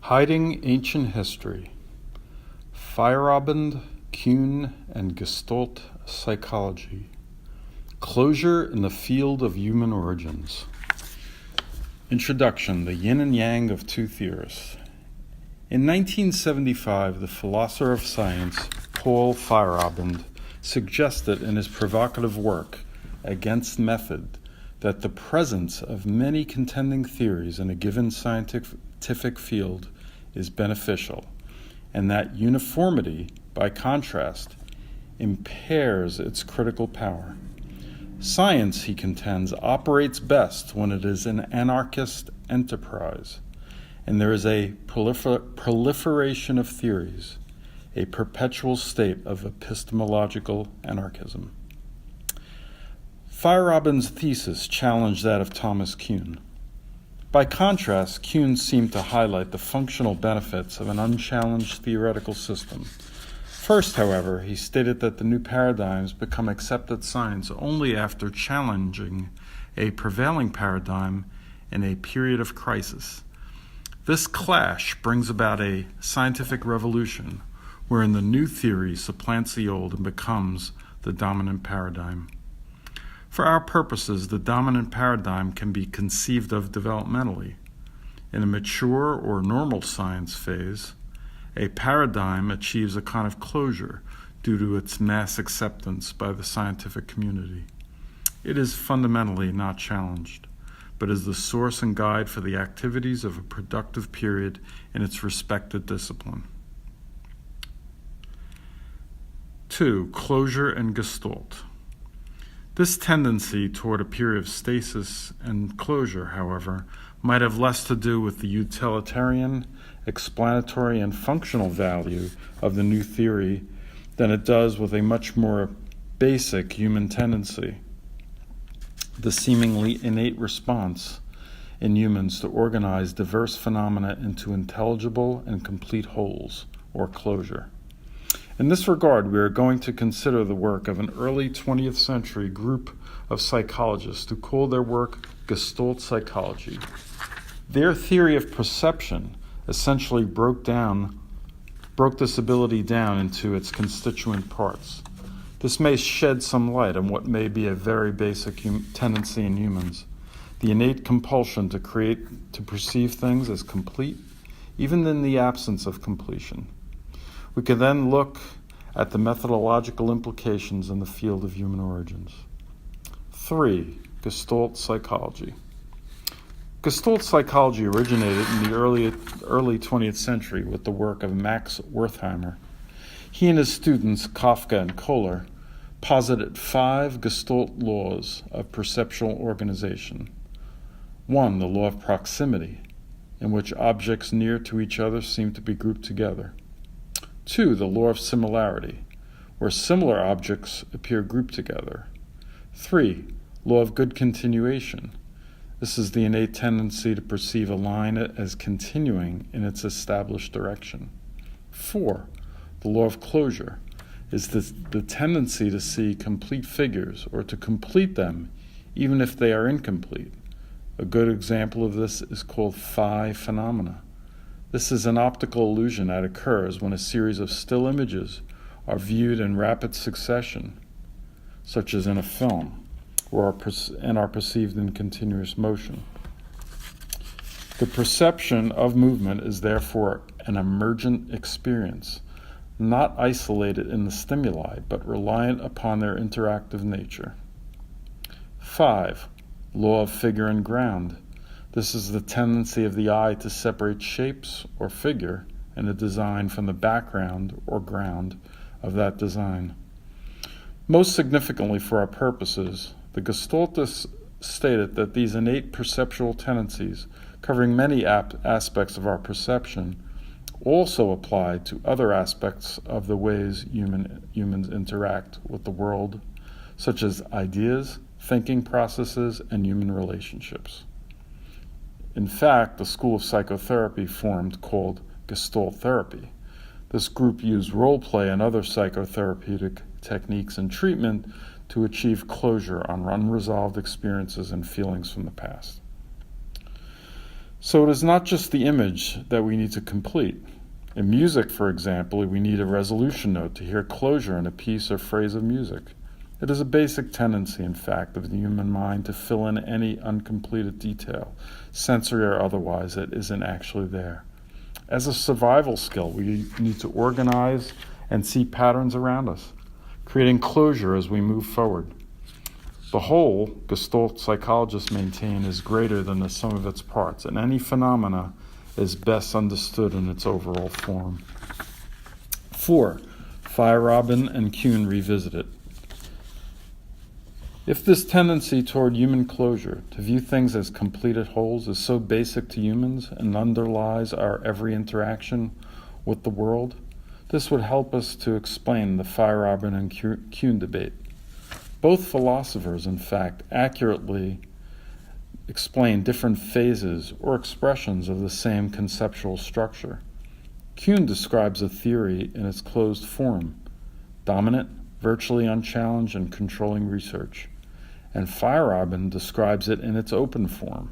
Hiding Ancient History, Feyeraband, Kuhn, and Gestalt Psychology. Closure in the Field of Human Origins. Introduction, the yin and yang of two theorists. In 1975, the philosopher of science, Paul Feyeraband, suggested in his provocative work, Against Method, that the presence of many contending theories in a given scientific field is beneficial, and that uniformity, by contrast, impairs its critical power. Science, he contends, operates best when it is an anarchist enterprise, and there is a proliferation of theories, a perpetual state of epistemological anarchism. Feyeraband's thesis challenged that of Thomas Kuhn. By contrast, Kuhn seemed to highlight the functional benefits of an unchallenged theoretical system. First, however, he stated that the new paradigms become accepted science only after challenging a prevailing paradigm in a period of crisis. This clash brings about a scientific revolution wherein the new theory supplants the old and becomes the dominant paradigm. For our purposes, the dominant paradigm can be conceived of developmentally. In a mature or normal science phase, a paradigm achieves a kind of closure due to its mass acceptance by the scientific community. It is fundamentally not challenged, but is the source and guide for the activities of a productive period in its respected discipline. 2. Closure and Gestalt. This tendency toward a period of stasis and closure, however, might have less to do with the utilitarian, explanatory, and functional value of the new theory than it does with a much more basic human tendency, the seemingly innate response in humans to organize diverse phenomena into intelligible and complete wholes, or closure. In this regard, we are going to consider the work of an early 20th century group of psychologists who called their work Gestalt psychology. Their theory of perception essentially broke this ability down into its constituent parts. This may shed some light on what may be a very basic tendency in humans, the innate compulsion to perceive things as complete, even in the absence of completion. We can then look at the methodological implications in the field of human origins. 3. Gestalt psychology. Gestalt psychology originated in the early 20th century with the work of Max Wertheimer. He and his students, Kafka and Kohler, posited 5 Gestalt laws of perceptual organization. 1. The law of proximity, in which objects near to each other seem to be grouped together. 2. The law of similarity, where similar objects appear grouped together. 3. Law of good continuation. This is the innate tendency to perceive a line as continuing in its established direction. 4. The law of closure is the tendency to see complete figures or to complete them even if they are incomplete. A good example of this is called phi phenomena. This is an optical illusion that occurs when a series of still images are viewed in rapid succession, such as in a film, and are perceived in continuous motion. The perception of movement is therefore an emergent experience, not isolated in the stimuli, but reliant upon their interactive nature. 5. Law of figure and ground. This is the tendency of the eye to separate shapes or figure in a design from the background or ground of that design. Most significantly for our purposes, the Gestaltists stated that these innate perceptual tendencies, covering many aspects of our perception, also apply to other aspects of the ways humans interact with the world, such as ideas, thinking processes, and human relationships. In fact, the school of psychotherapy formed called Gestalt therapy. This group used role play and other psychotherapeutic techniques and treatment to achieve closure on unresolved experiences and feelings from the past. So it is not just the image that we need to complete. In music, for example, we need a resolution note to hear closure in a piece or phrase of music. It is a basic tendency, in fact, of the human mind to fill in any uncompleted detail, sensory or otherwise, that isn't actually there. As a survival skill, we need to organize and see patterns around us, creating closure as we move forward. The whole, Gestalt psychologists maintain, is greater than the sum of its parts, and any phenomena is best understood in its overall form. 4. Feyeraband and Kuhn revisited. If this tendency toward human closure, to view things as completed wholes, is so basic to humans and underlies our every interaction with the world, this would help us to explain the Feyeraband and Kuhn debate. Both philosophers, in fact, accurately explain different phases or expressions of the same conceptual structure. Kuhn describes a theory in its closed form, dominant, virtually unchallenged, and controlling research. And Feyeraband describes it in its open form,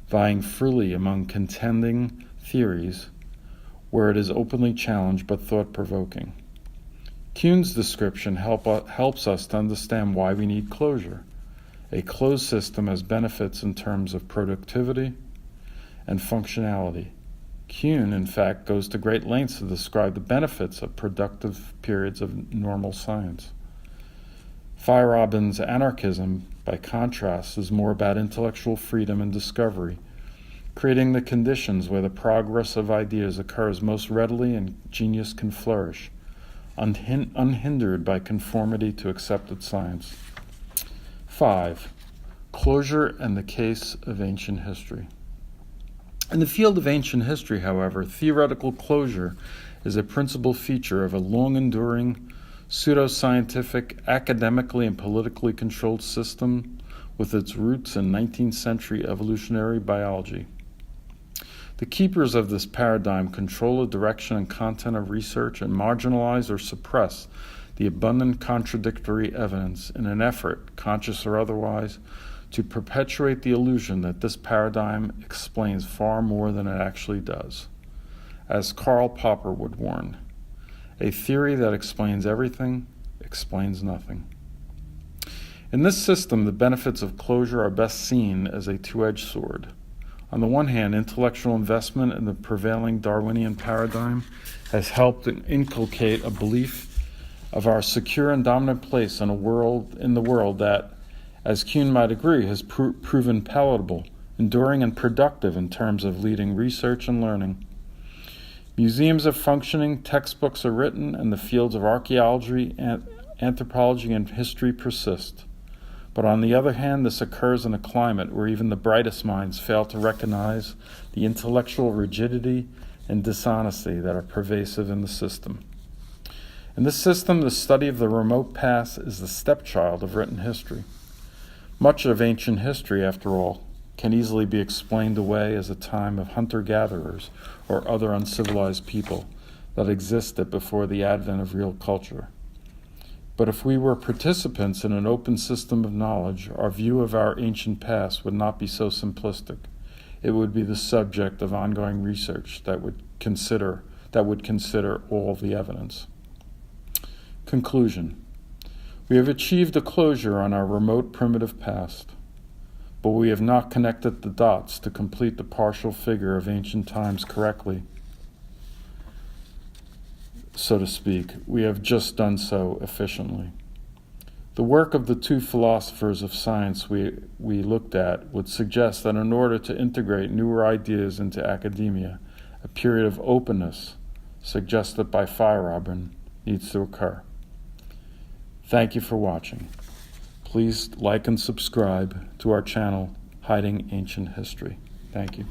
vying freely among contending theories where it is openly challenged but thought-provoking. Kuhn's description helps us to understand why we need closure. A closed system has benefits in terms of productivity and functionality. Kuhn, in fact, goes to great lengths to describe the benefits of productive periods of normal science. Feyeraband's anarchism, by contrast, is more about intellectual freedom and discovery, creating the conditions where the progress of ideas occurs most readily and genius can flourish, unhindered by conformity to accepted science. 5. Closure and the case of ancient history. In the field of ancient history, however, theoretical closure is a principal feature of a long-enduring, pseudoscientific, academically and politically controlled system with its roots in 19th century evolutionary biology. The keepers of this paradigm control the direction and content of research and marginalize or suppress the abundant contradictory evidence in an effort, conscious or otherwise, to perpetuate the illusion that this paradigm explains far more than it actually does. As Karl Popper would warn, a theory that explains everything explains nothing. In this system, the benefits of closure are best seen as a two-edged sword. On the one hand, intellectual investment in the prevailing Darwinian paradigm has helped inculcate a belief of our secure and dominant place in the world that, as Kuhn might agree, has proven palatable, enduring, and productive in terms of leading research and learning. Museums are functioning, textbooks are written, and the fields of archaeology, anthropology, and history persist. But on the other hand, this occurs in a climate where even the brightest minds fail to recognize the intellectual rigidity and dishonesty that are pervasive in the system. In this system, the study of the remote past is the stepchild of written history. Much of ancient history, after all, can easily be explained away as a time of hunter-gatherers or other uncivilized people that existed before the advent of real culture. But if we were participants in an open system of knowledge, our view of our ancient past would not be so simplistic. It would be the subject of ongoing research that would consider all the evidence. Conclusion. We have achieved a closure on our remote primitive past, but we have not connected the dots to complete the partial figure of ancient times correctly. So to speak, we have just done so efficiently. The work of the two philosophers of science we looked at would suggest that in order to integrate newer ideas into academia, a period of openness, suggested by Feyeraband, needs to occur. Thank you for watching. Please like and subscribe to our channel, Hiding Ancient History. Thank you.